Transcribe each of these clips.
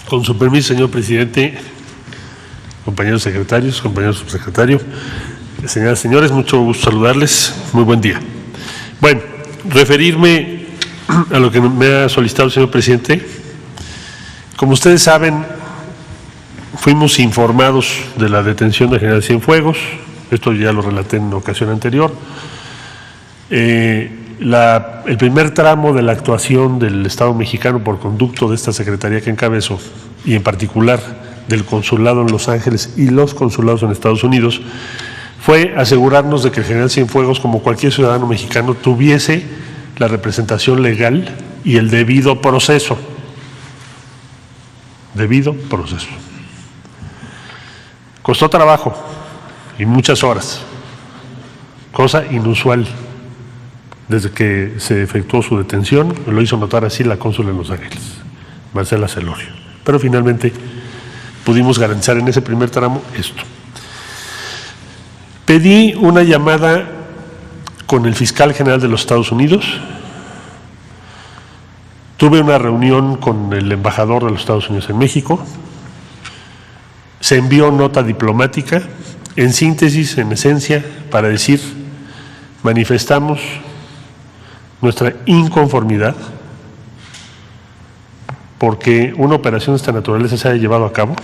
Con su permiso, señor presidente, compañeros secretarios, compañeros subsecretarios, señoras y señores, mucho gusto saludarles. Muy buen día. Bueno, referirme a lo que me ha solicitado el señor presidente. Como ustedes saben, fuimos informados de la detención de General Cienfuegos. Esto ya lo relaté en ocasión anterior. El primer tramo de la actuación del Estado mexicano por conducto de esta secretaría que encabezo, y en particular del consulado en Los Ángeles y los consulados en Estados Unidos, fue asegurarnos de que el general Cienfuegos, como cualquier ciudadano mexicano, tuviese la representación legal y el debido proceso. Debido proceso. Costó trabajo y muchas horas, cosa inusual. Desde que se efectuó su detención, lo hizo notar así la cónsula en Los Ángeles, Marcela Celorio. Pero finalmente pudimos garantizar en ese primer tramo esto. Pedí una llamada con el fiscal general de los Estados Unidos. Tuve una reunión con el embajador de los Estados Unidos en México. Se envió nota diplomática, en síntesis, en esencia, para decir: manifestamos nuestra inconformidad porque una operación de esta naturaleza se haya llevado a cabo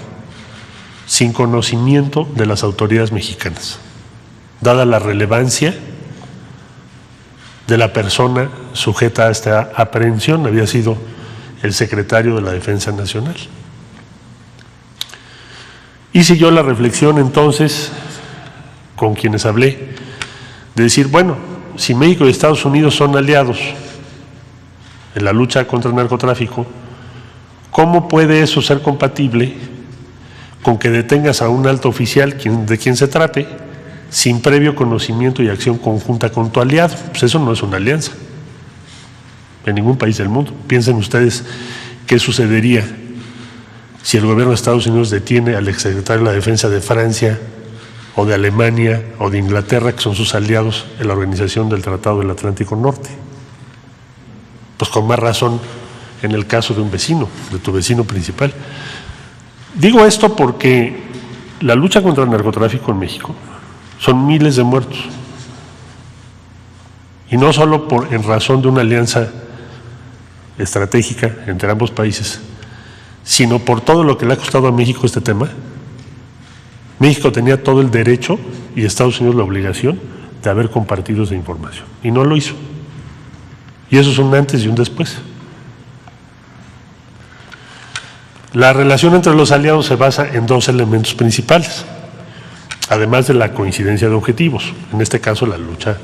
sin conocimiento de las autoridades mexicanas, dada la relevancia de la persona sujeta a esta aprehensión. Había sido el secretario de la Defensa Nacional. Hice yo la reflexión entonces con quienes hablé, de decir, bueno, si México y Estados Unidos son aliados en la lucha contra el narcotráfico, ¿cómo puede eso ser compatible con que detengas a un alto oficial de quien se trate sin previo conocimiento y acción conjunta con tu aliado? Pues eso no es una alianza en ningún país del mundo. Piensen ustedes qué sucedería si el gobierno de Estados Unidos detiene al exsecretario de la Defensa de Francia o de Alemania o de Inglaterra, que son sus aliados en la organización del Tratado del Atlántico Norte. Pues con más razón en el caso de un vecino, de tu vecino principal. Digo esto porque la lucha contra el narcotráfico en México son miles de muertos, y no solo en razón de una alianza estratégica entre ambos países, sino por todo lo que le ha costado a México este tema. México tenía todo el derecho y Estados Unidos la obligación de haber compartido esa información, y no lo hizo. Y eso es un antes y un después. La relación entre los aliados se basa en dos elementos principales, además de la coincidencia de objetivos, en este caso la lucha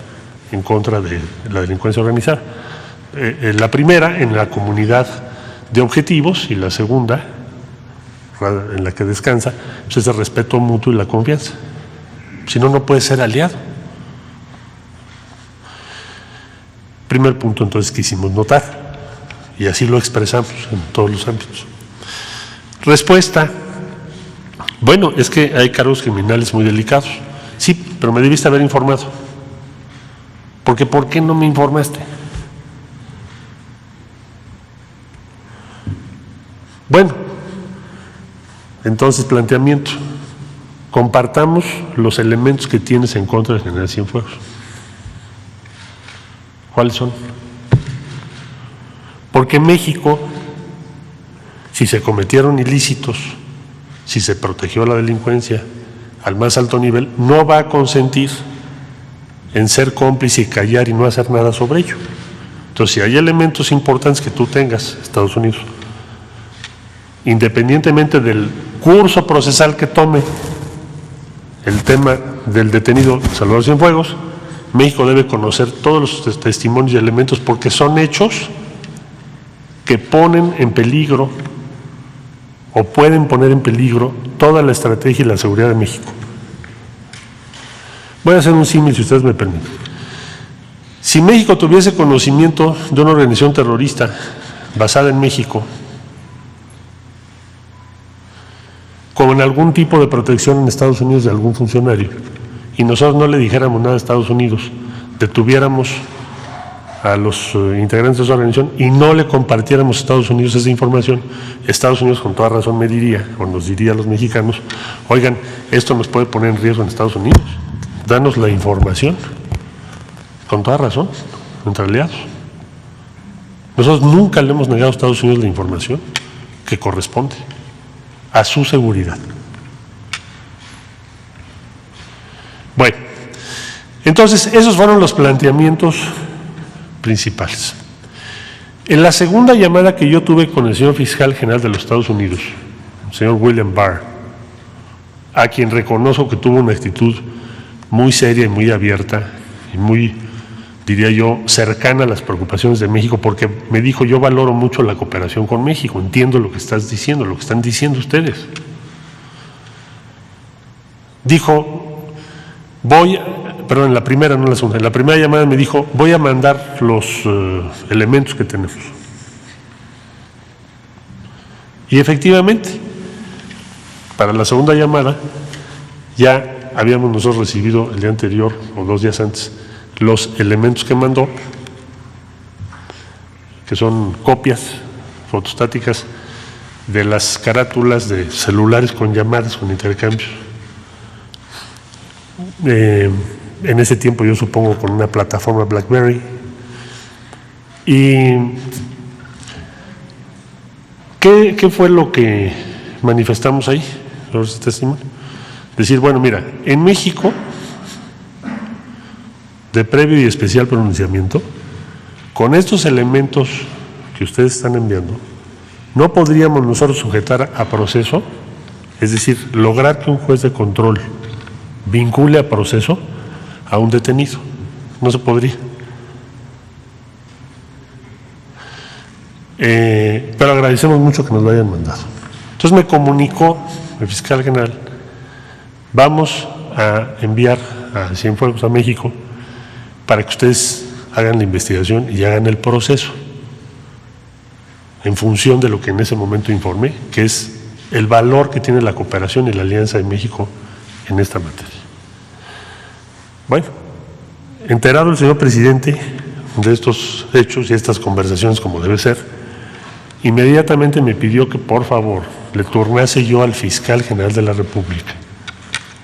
en contra de la delincuencia organizada. La primera en la comunidad de objetivos, y la segunda, en la que descansa, pues es el respeto mutuo y la confianza. Si no, no puede ser aliado. Primer punto entonces que hicimos notar, y así lo expresamos en todos los ámbitos. Respuesta: bueno, es que hay cargos criminales muy delicados. Sí, pero me debiste haber informado. Porque ¿por qué no me informaste? Bueno, entonces planteamiento: compartamos los elementos que tienes en contra del general Cienfuegos. ¿Cuáles son? Porque México, si se cometieron ilícitos, si se protegió la delincuencia al más alto nivel, no va a consentir en ser cómplice y callar y no hacer nada sobre ello. Entonces, si hay elementos importantes que tú tengas, Estados Unidos, independientemente del curso procesal que tome el tema del detenido Salvador Cienfuegos, México debe conocer todos los testimonios y elementos, porque son hechos que ponen en peligro o pueden poner en peligro toda la estrategia y la seguridad de México. Voy a hacer un símil, si ustedes me permiten. Si México tuviese conocimiento de una organización terrorista basada en México, con algún tipo de protección en Estados Unidos de algún funcionario, y nosotros no le dijéramos nada a Estados Unidos, detuviéramos a los integrantes de esa organización y no le compartiéramos a Estados Unidos esa información, Estados Unidos con toda razón me diría, o nos diría a los mexicanos, oigan, esto nos puede poner en riesgo en Estados Unidos, danos la información, con toda razón, entre aliados. Nosotros nunca le hemos negado a Estados Unidos la información que corresponde a su seguridad. Bueno, entonces esos fueron los planteamientos principales. En la segunda llamada que yo tuve con el señor fiscal general de los Estados Unidos, el señor William Barr, a quien reconozco que tuvo una actitud muy seria y muy abierta y muy, diría yo, cercana a las preocupaciones de México, porque me dijo, yo valoro mucho la cooperación con México, entiendo lo que estás diciendo, lo que están diciendo ustedes. Dijo, en la primera, no en la segunda, en la primera llamada me dijo, voy a mandar los elementos que tenemos. Y efectivamente, para la segunda llamada, ya habíamos nosotros recibido el día anterior, o 2 días antes, los elementos que mandó, que son copias fotostáticas de las carátulas de celulares con llamadas, con intercambios. En ese tiempo yo supongo con una plataforma BlackBerry. ¿Y qué fue lo que manifestamos ahí? Decir, bueno, mira, en México, de previo y especial pronunciamiento, con estos elementos que ustedes están enviando, no podríamos nosotros sujetar a proceso, es decir, lograr que un juez de control vincule a proceso a un detenido. No se podría. Pero agradecemos mucho que nos lo hayan mandado. Entonces me comunicó el fiscal general, vamos a enviar a Cienfuegos a México para que ustedes hagan la investigación y hagan el proceso en función de lo que en ese momento informé, que es el valor que tiene la cooperación y la alianza de México en esta materia. Bueno, enterado el señor presidente de estos hechos y estas conversaciones como debe ser, inmediatamente me pidió que por favor le turnase yo al fiscal general de la República,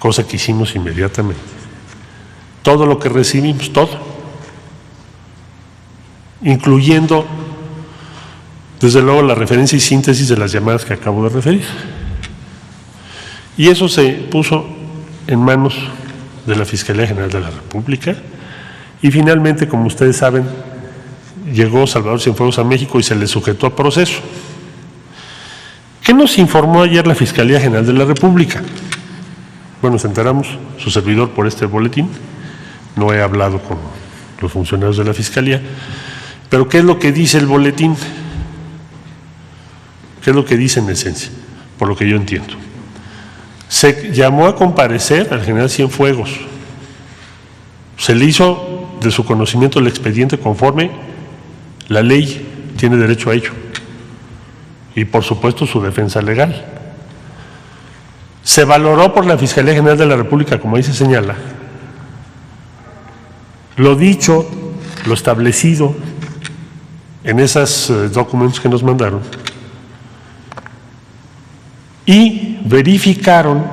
cosa que hicimos inmediatamente. Todo lo que recibimos, todo, incluyendo desde luego la referencia y síntesis de las llamadas que acabo de referir. Y eso se puso en manos de la Fiscalía General de la República y finalmente, como ustedes saben, llegó Salvador Cienfuegos a México y se le sujetó a proceso. ¿Qué nos informó ayer la Fiscalía General de la República? Bueno, nos enteramos, su servidor, por este boletín. No he hablado con los funcionarios de la Fiscalía, pero ¿qué es lo que dice el boletín? ¿Qué es lo que dice en esencia? Por lo que yo entiendo. Se llamó a comparecer al general Cienfuegos. Se le hizo de su conocimiento el expediente conforme la ley tiene derecho a ello. Y por supuesto su defensa legal. Se valoró por la Fiscalía General de la República, como ahí se señala, lo dicho, lo establecido en esos documentos que nos mandaron, y verificaron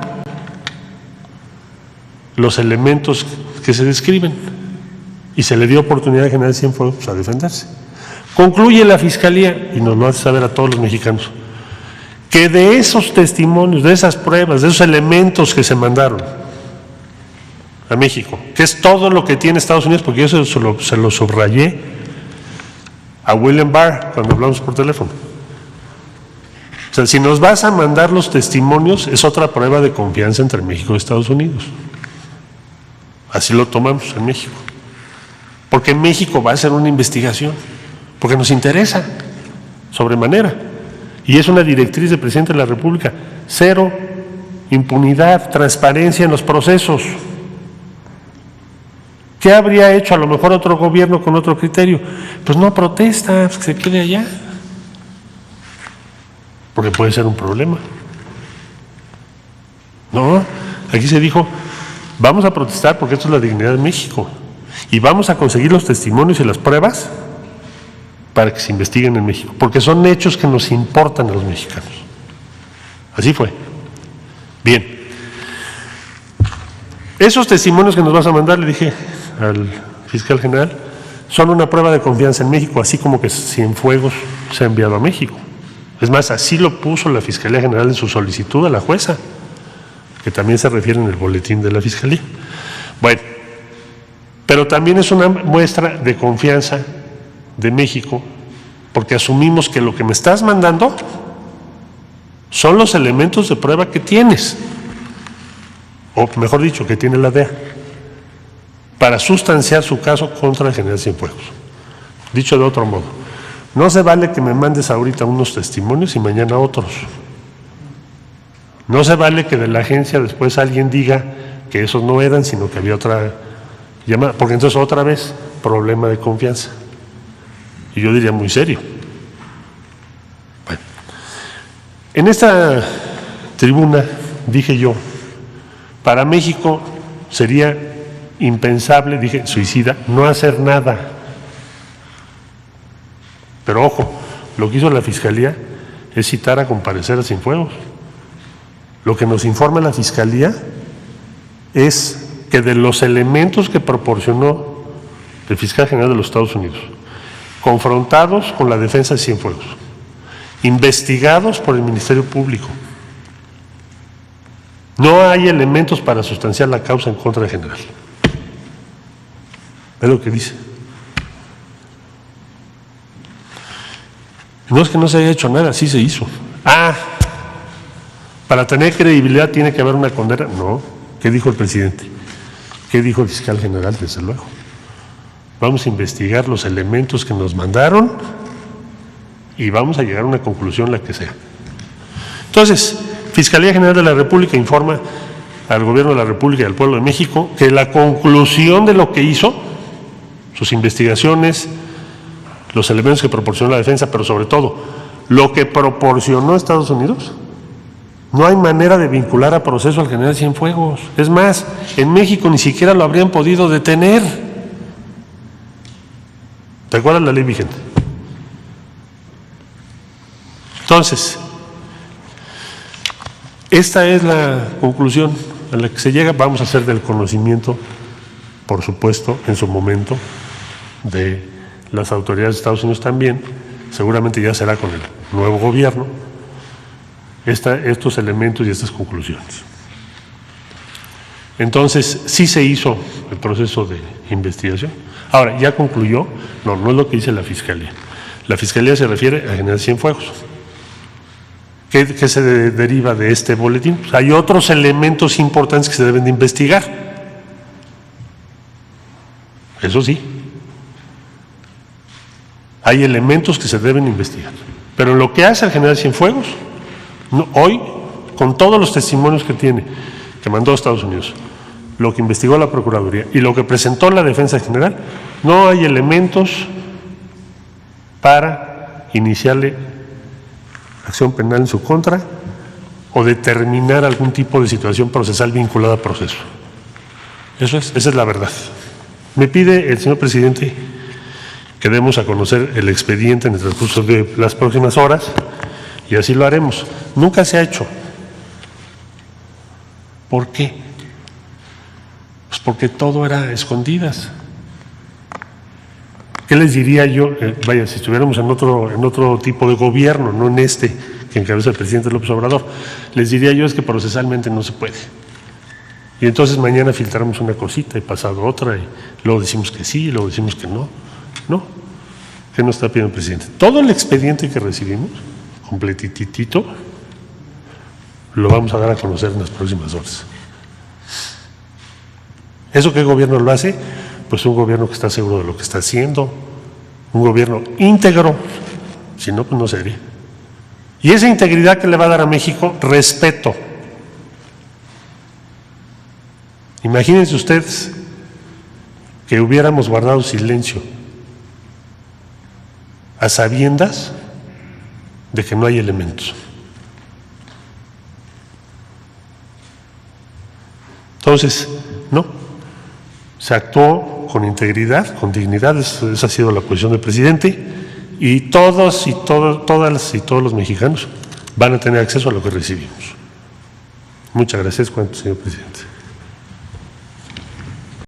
los elementos que se describen y se le dio oportunidad al general Cienfuegos a defenderse. Concluye la Fiscalía, y nos lo hace saber a todos los mexicanos, que de esos testimonios, de esas pruebas, de esos elementos que se mandaron a México, que es todo lo que tiene Estados Unidos, porque yo se lo subrayé a William Barr cuando hablamos por teléfono. O sea, si nos vas a mandar los testimonios, es otra prueba de confianza entre México y Estados Unidos. Así lo tomamos en México. Porque México va a hacer una investigación, porque nos interesa, sobremanera. Y es una directriz del presidente de la República: cero impunidad, transparencia en los procesos. ¿Qué habría hecho a lo mejor otro gobierno con otro criterio? Pues no protesta, pues que se quede allá. Porque puede ser un problema. No, aquí se dijo, vamos a protestar porque esto es la dignidad de México. y vamos a conseguir los testimonios y las pruebas para que se investiguen en México, porque son hechos que nos importan a los mexicanos. Así fue. Bien. Esos testimonios que nos vas a mandar, le dije al fiscal general, son una prueba de confianza en México, así como que Cienfuegos se ha enviado a México. Es más, así lo puso la Fiscalía General en su solicitud a la jueza, que también se refiere en el boletín de la Fiscalía. Bueno, pero también es una muestra de confianza de México, porque asumimos que lo que me estás mandando son los elementos de prueba que tienes, o mejor dicho, que tiene la DEA, para sustanciar su caso contra el general Cienfuegos. Dicho de otro modo, no se vale que me mandes ahorita unos testimonios y mañana otros. No se vale que de la agencia después alguien diga que esos no eran, sino que había otra llamada, porque entonces otra vez problema de confianza. Y yo diría muy serio. Bueno, en esta tribuna dije yo, para México sería impensable, dije, suicida, no hacer nada. Pero ojo, lo que hizo la Fiscalía es citar a comparecer a Cienfuegos. Lo que nos informa la Fiscalía es que de los elementos que proporcionó el fiscal general de los Estados Unidos, confrontados con la defensa de Cienfuegos, investigados por el Ministerio Público, no hay elementos para sustanciar la causa en contra del general. Es lo que dice. No es que no se haya hecho nada, sí se hizo. Para tener credibilidad tiene que haber una condena. No. ¿Qué dijo el presidente? ¿Qué dijo el fiscal general? Desde luego. Vamos a investigar los elementos que nos mandaron y vamos a llegar a una conclusión, la que sea. Entonces, Fiscalía General de la República informa al Gobierno de la República y al pueblo de México que la conclusión de lo que hizo, sus investigaciones, los elementos que proporcionó la defensa, pero sobre todo, lo que proporcionó Estados Unidos, no hay manera de vincular a proceso al general Cienfuegos. Es más, en México ni siquiera lo habrían podido detener. ¿Te acuerdas la ley vigente? Entonces, esta es la conclusión a la que se llega. Vamos a hacer del conocimiento, por supuesto, en su momento, de las autoridades de Estados Unidos también. Seguramente ya será con el nuevo gobierno, estos elementos y estas conclusiones. Entonces, sí se hizo el proceso de investigación. Ahora, ¿ya concluyó? No, no es lo que dice la Fiscalía. La Fiscalía se refiere a general Cienfuegos. ¿Qué se deriva de este boletín? Pues hay otros elementos importantes que se deben de investigar. Eso sí. Hay elementos que se deben investigar. Pero lo que hace el general Cienfuegos, hoy, con todos los testimonios que tiene, que mandó a Estados Unidos, lo que investigó la Procuraduría y lo que presentó la Defensa General, no hay elementos para iniciarle acción penal en su contra o determinar algún tipo de situación procesal vinculada a proceso. Esa es la verdad. Me pide el señor presidente que demos a conocer el expediente en el transcurso de las próximas horas y así lo haremos. Nunca se ha hecho. ¿Por qué? Pues porque todo era a escondidas. ¿Qué les diría yo? Vaya, si estuviéramos en otro tipo de gobierno, no en este que encabeza el presidente López Obrador, les diría yo es que procesalmente no se puede. Y entonces mañana filtramos una cosita y pasado otra y luego decimos que sí y luego decimos que no. No. ¿Qué nos está pidiendo el presidente? Todo el expediente que recibimos, completitito, lo vamos a dar a conocer en las próximas horas. ¿Eso qué gobierno lo hace? Pues un gobierno que está seguro de lo que está haciendo, un gobierno íntegro, si no, pues no sería. Y esa integridad que le va a dar a México, respeto. Imagínense ustedes que hubiéramos guardado silencio a sabiendas de que no hay elementos. Entonces, no. Se actuó con integridad, con dignidad, esa ha sido la posición del presidente, y todas y todos los mexicanos van a tener acceso a lo que recibimos. Muchas gracias, señor presidente.